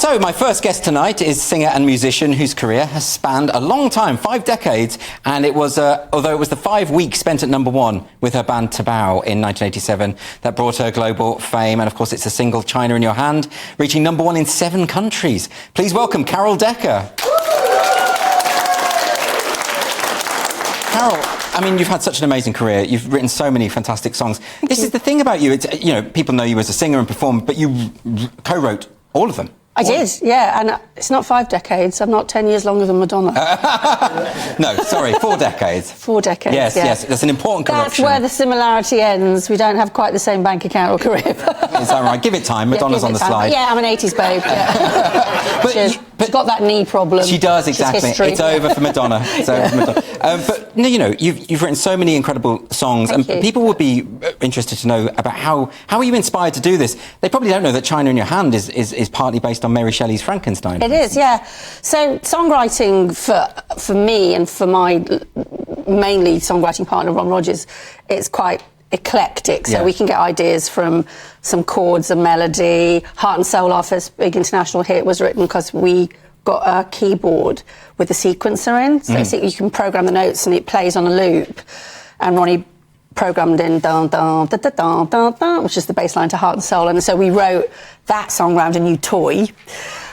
So my first guest tonight is singer and musician whose career has spanned a long time, 5 decades, and it was, although it was the 5 weeks spent at #1 with her band Tabao in 1987 that brought her global fame, and of course it's the single China in Your Hand, reaching #1 in 7 countries. Please welcome Carol Decker. Carol, I mean, you've had such an amazing career. You've written so many fantastic songs. This is the thing about you. It's, you know, people know you as a singer and performer, but you co-wrote all of them. I did, yeah, and it's not 5 decades. I'm not 10 years longer than Madonna. No, sorry, 4 decades. 4 decades, yes, yeah. Yes, that's an important correction. That's where the similarity ends. We don't have quite the same bank account or career. Is that right? Give it time. Madonna's on the slide. Yeah, I'm an 80s babe. Yeah. She's got that knee problem. She does, exactly. It's over for Madonna. It's over for Madonna. But, you know, you've written so many incredible songs, and people would be interested to know about how are you inspired to do this? They probably don't know that China in Your Hand is partly based on Mary Shelley's Frankenstein. It is, yeah. So songwriting for me and for my mainly songwriting partner, Ron Rogers, it's quite eclectic. So we can get ideas from some chords, a melody. Heart and Soul, our first big international hit, was written because we got a keyboard with a sequencer in. So you can program the notes and it plays on a loop. And Ronnie programmed in dun dun da da dun dun dun, which is the bass line to Heart and Soul, and so we wrote that song around a new toy.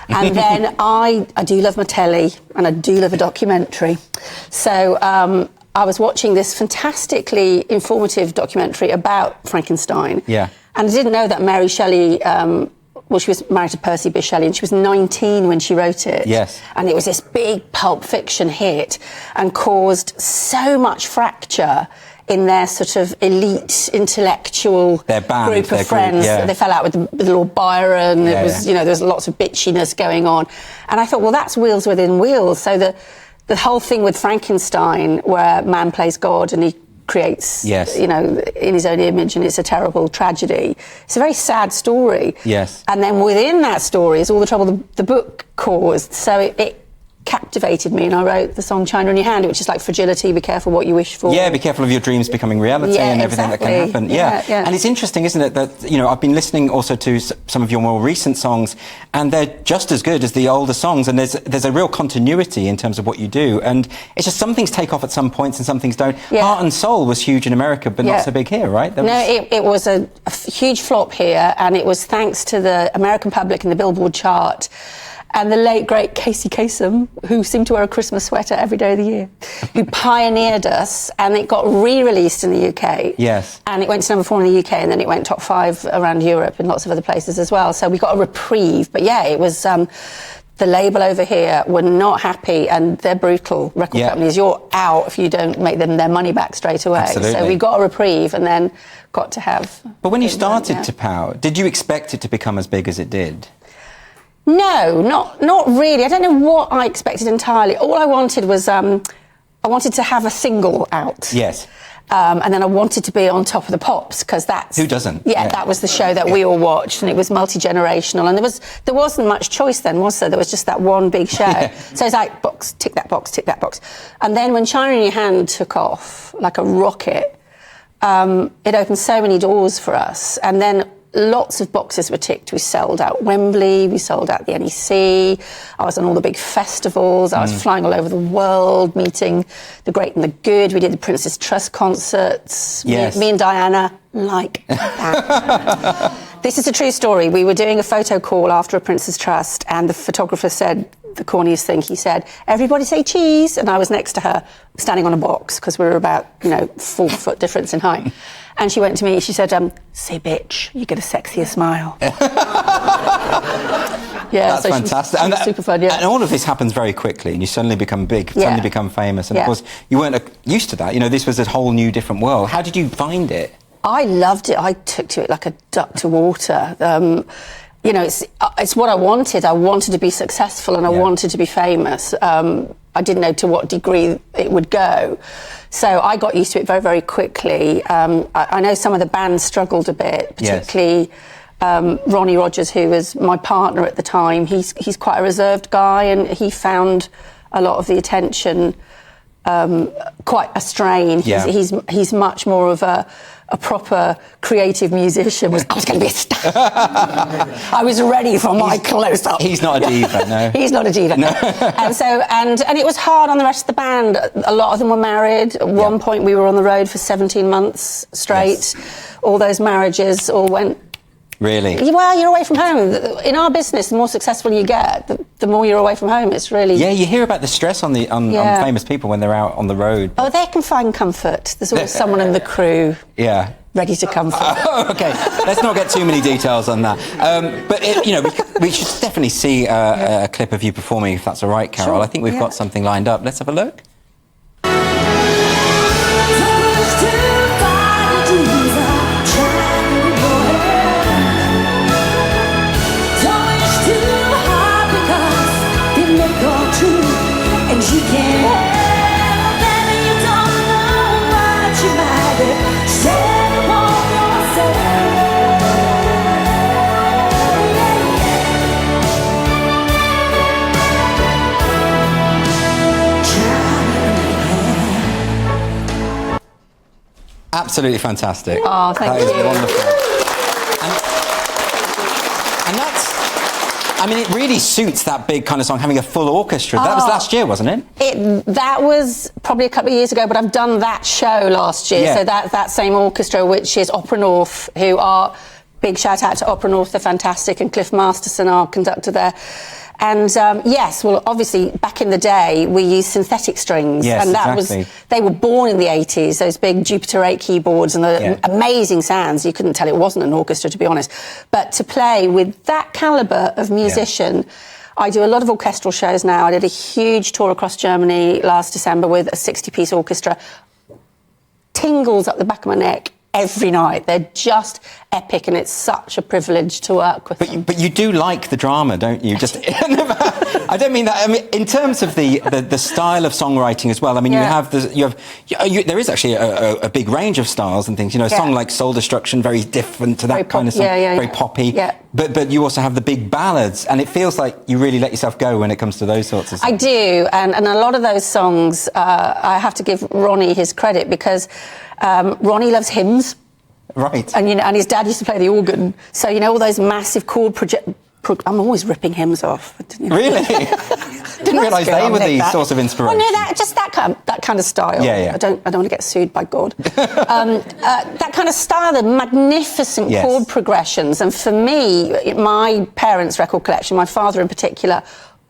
And then I do love my telly, and I do love a documentary. So I was watching this fantastically informative documentary about Frankenstein. Yeah. And I didn't know that Mary Shelley, well, she was married to Percy Bysshe Shelley, and she was 19 when she wrote it. Yes. And it was this big Pulp Fiction hit and caused so much fracture in their sort of elite intellectual group of friends. They fell out with Lord Byron. It was, you know, there was lots of bitchiness going on. And I thought, well, that's wheels within wheels. So the whole thing with Frankenstein, where man plays God and he creates, you know, in his own image, and it's a terrible tragedy. It's a very sad story. Yes. And then within that story is all the trouble the book caused. So it captivated me, and I wrote the song China in Your Hand, which is like fragility, be careful what you wish for. Yeah, be careful of your dreams becoming reality and everything that can happen. Yeah. And it's interesting, isn't it, that, you know, I've been listening also to some of your more recent songs, and they're just as good as the older songs, and there's a real continuity in terms of what you do, and it's just some things take off at some points and some things don't. Heart and Soul was huge in America, but not so big here, right? It was a huge flop here, and it was thanks to the American public and the Billboard chart and the late, great Casey Kasem, who seemed to wear a Christmas sweater every day of the year, who pioneered us, and it got re-released in the UK. Yes. And it went to #4 in the UK, and then it went top 5 around Europe and lots of other places as well. So we got a reprieve. But yeah, it was... the label over here were not happy, and they're brutal record companies. You're out if you don't make them their money back straight away. Absolutely. So we got a reprieve and then got to have... But when you started Tabao, did you expect it to become as big as it did? No, not really. I don't know what I expected entirely. All I wanted was, I wanted to have a single out. Yes. And then I wanted to be on Top of the Pops, because that's... Who doesn't? Yeah, that was the show that we all watched, and it was multi-generational, and there wasn't much choice then, was there? There was just that one big show. So it's like, box, tick that box, tick that box. And then when China in Your Hand took off like a rocket, it opened so many doors for us, and then lots of boxes were ticked. We sold out Wembley, we sold out the NEC, I was on all the big festivals, I was flying all over the world, meeting the great and the good. We did the Princess Trust concerts, me and Diana, like that. This is a true story. We were doing a photo call after a Princess Trust, and the photographer said the corniest thing. He said, "Everybody say cheese," and I was next to her, standing on a box, because we were about, 4 foot difference in height. And she went to me, she said, "Say bitch, you get a sexier smile." That's so fantastic. She was super fun, And all of this happens very quickly, and you suddenly become big, suddenly become famous. And of course, you weren't used to that. This was a whole new, different world. How did you find it? I loved it. I took to it like a duck to water. It's what I wanted. I wanted to be successful, and I wanted to be famous. I didn't know to what degree it would go. So I got used to it very, very quickly. I know some of the bands struggled a bit, particularly Ronnie Rogers, who was my partner at the time. He's quite a reserved guy, and he found a lot of the attention quite a strain. He's much more of a proper creative musician was I was going to be a star. I was ready for my close-up. He's not a diva, no. He's not a diva. No. and it was hard on the rest of the band. A lot of them were married. At one point we were on the road for 17 months straight. Yes. All those marriages all went... Really? Well, you're away from home. In our business, the more successful you get, the more you're away from home. It's really... Yeah, you hear about the stress on famous people when they're out on the road. Oh, they can find comfort. There's always someone in the crew ready to comfort. Oh, OK, let's not get too many details on that. But, we should definitely see a clip of you performing, if that's all right, Carol. Sure, I think we've got something lined up. Let's have a look. And you can't help that you don't know what you might have said upon yourself. Absolutely fantastic. Oh, thank you. That is wonderful. And that's... I mean, it really suits that big kind of song, having a full orchestra. That was last year, wasn't it? That was probably a couple of years ago, but I've done that show last year. Yeah. So that same orchestra, which is Opera North, who are... Big shout out to Opera North, they're fantastic, and Cliff Masterson, our conductor there. And yes, well, obviously, back in the day, we used synthetic strings. Yes, and that exactly. they were born in the 80s, those big Jupiter 8 keyboards and the amazing sounds. You couldn't tell it wasn't an orchestra, to be honest. But to play with that calibre of musician, I do a lot of orchestral shows now. I did a huge tour across Germany last December with a 60-piece orchestra. Tingles up the back of my neck every night. They're just epic, and it's such a privilege to work with them. But you do like the drama, don't you? Just I don't mean that. I mean, in terms of the style of songwriting as well. I mean, there is actually a big range of styles and things. You know, a song like Soul Destruction, very different to that kind of song, very poppy. Yeah. But you also have the big ballads, and it feels like you really let yourself go when it comes to those sorts of songs. I do, and a lot of those songs, I have to give Ronnie his credit, because Ronnie loves hymns. Right. And his dad used to play the organ. So, all those massive chord I'm always ripping hymns off. Really? Didn't realise they were the source of inspiration. Well, no, just that kind of style. Yeah. I don't want to get sued by God. That kind of style, the magnificent chord progressions. And for me, my parents' record collection, my father in particular,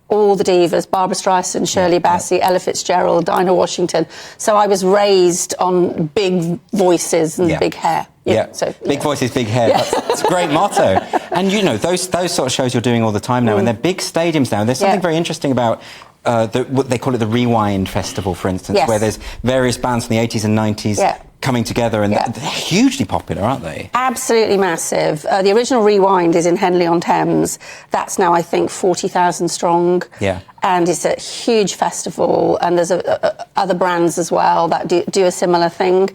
all the divas, Barbra Streisand, Shirley Bassey, Ella Fitzgerald, Dinah Washington. So I was raised on big voices and big hair. So, big voices, big hair. That's a great motto. And those sort of shows you're doing all the time now, and they're big stadiums now. There's something very interesting about what they call it the Rewind Festival, for instance, where there's various bands from the 80s and 90s coming together, and they're hugely popular, aren't they? Absolutely massive. The original Rewind is in Henley-on-Thames. That's now, I think, 40,000 strong. Yeah. And it's a huge festival, and there's other brands as well that do a similar thing.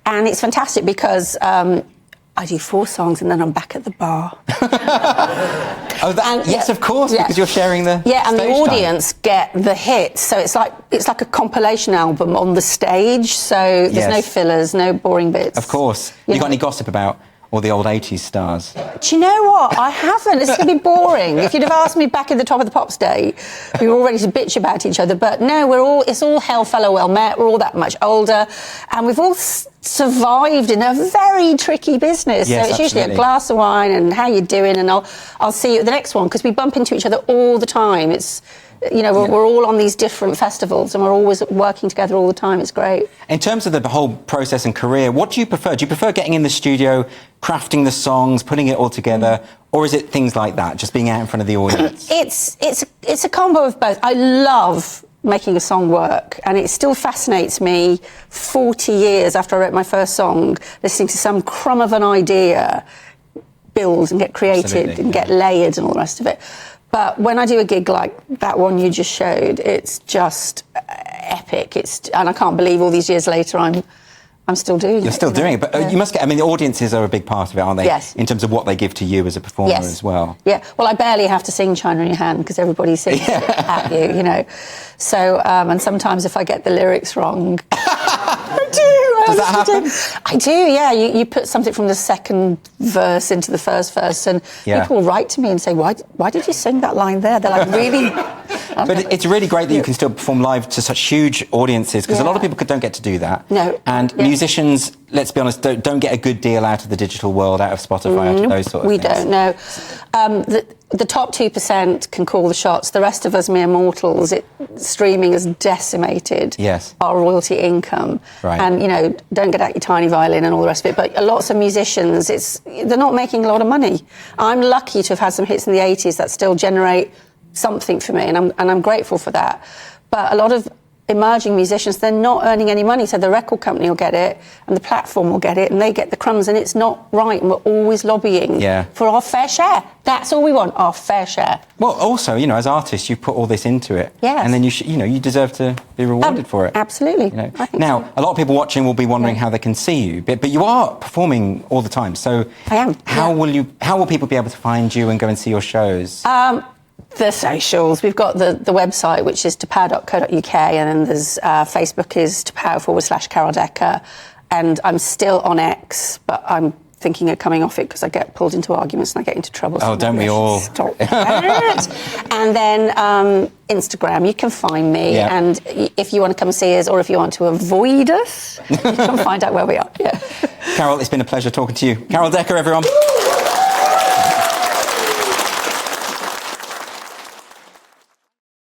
And it's fantastic because I do 4 songs and then I'm back at the bar. Yes, of course, because you're sharing the and the audience get the hits. So it's like a compilation album on the stage. So there's no fillers, no boring bits. Of course. You got any gossip about all the old 80s stars? Do you know what? I haven't. It's going to be boring. If you'd have asked me back at the Top of the Pops day, we were all ready to bitch about each other. But no, it's all hail fellow well met. We're all that much older. And we've all survived in a very tricky business. Yes, so it's usually a glass of wine and how you doing, and I'll see you at the next one, because we bump into each other all the time. It's... we're all on these different festivals and we're always working together all the time. It's great. In terms of the whole process and career, what do you prefer? Do you prefer getting in the studio, crafting the songs, putting it all together, or is it things like that, just being out in front of the audience? It's a combo of both. I love making a song work, and it still fascinates me 40 years after I wrote my first song, listening to some crumb of an idea build and get created and get layered and all the rest of it. But when I do a gig like that one you just showed, it's just epic. And I can't believe all these years later I'm still doing it. You're still doing it, but you must get... I mean, the audiences are a big part of it, aren't they? Yes. In terms of what they give to you as a performer as well. Yeah. Well, I barely have to sing China in Your Hand because everybody sings it at you, So, and sometimes if I get the lyrics wrong... I Does that happen? I do, yeah. You put something from the second verse into the first verse, and people will write to me and say, why did you sing that line there? They're like, really? But it's really great that you can still perform live to such huge audiences, because a lot of people don't get to do that. No. And musicians, let's be honest, don't get a good deal out of the digital world, out of Spotify, out of those sort of things. We don't, no. The top 2% can call the shots. The rest of us mere mortals, streaming has decimated our royalty income. Right. And, don't get out your tiny violin and all the rest of it. But lots of musicians, they're not making a lot of money. I'm lucky to have had some hits in the 80s that still generate something for me, and I'm grateful for that. But a lot of emerging musicians, they're not earning any money, so the record company will get it and the platform will get it and they get the crumbs, and it's not right, and we're always lobbying for our fair share. That's all we want, our fair share. Well, also, as artists, you put all this into it, and then you deserve to be rewarded for it. Absolutely. I think now, a lot of people watching will be wondering how they can see you, but you are performing all the time. So I am. How will people be able to find you and go and see your shows? The socials. We've got the website, which is topow.co.uk, and then there's Facebook is topow/Carol Decker, and I'm still on X, but I'm thinking of coming off it because I get pulled into arguments and I get into trouble. Oh, don't we all? Stop that. And then Instagram, you can find me, and if you want to come see us or if you want to avoid us, you can find out where we are. Yeah. Carol, it's been a pleasure talking to you. Carol Decker, everyone.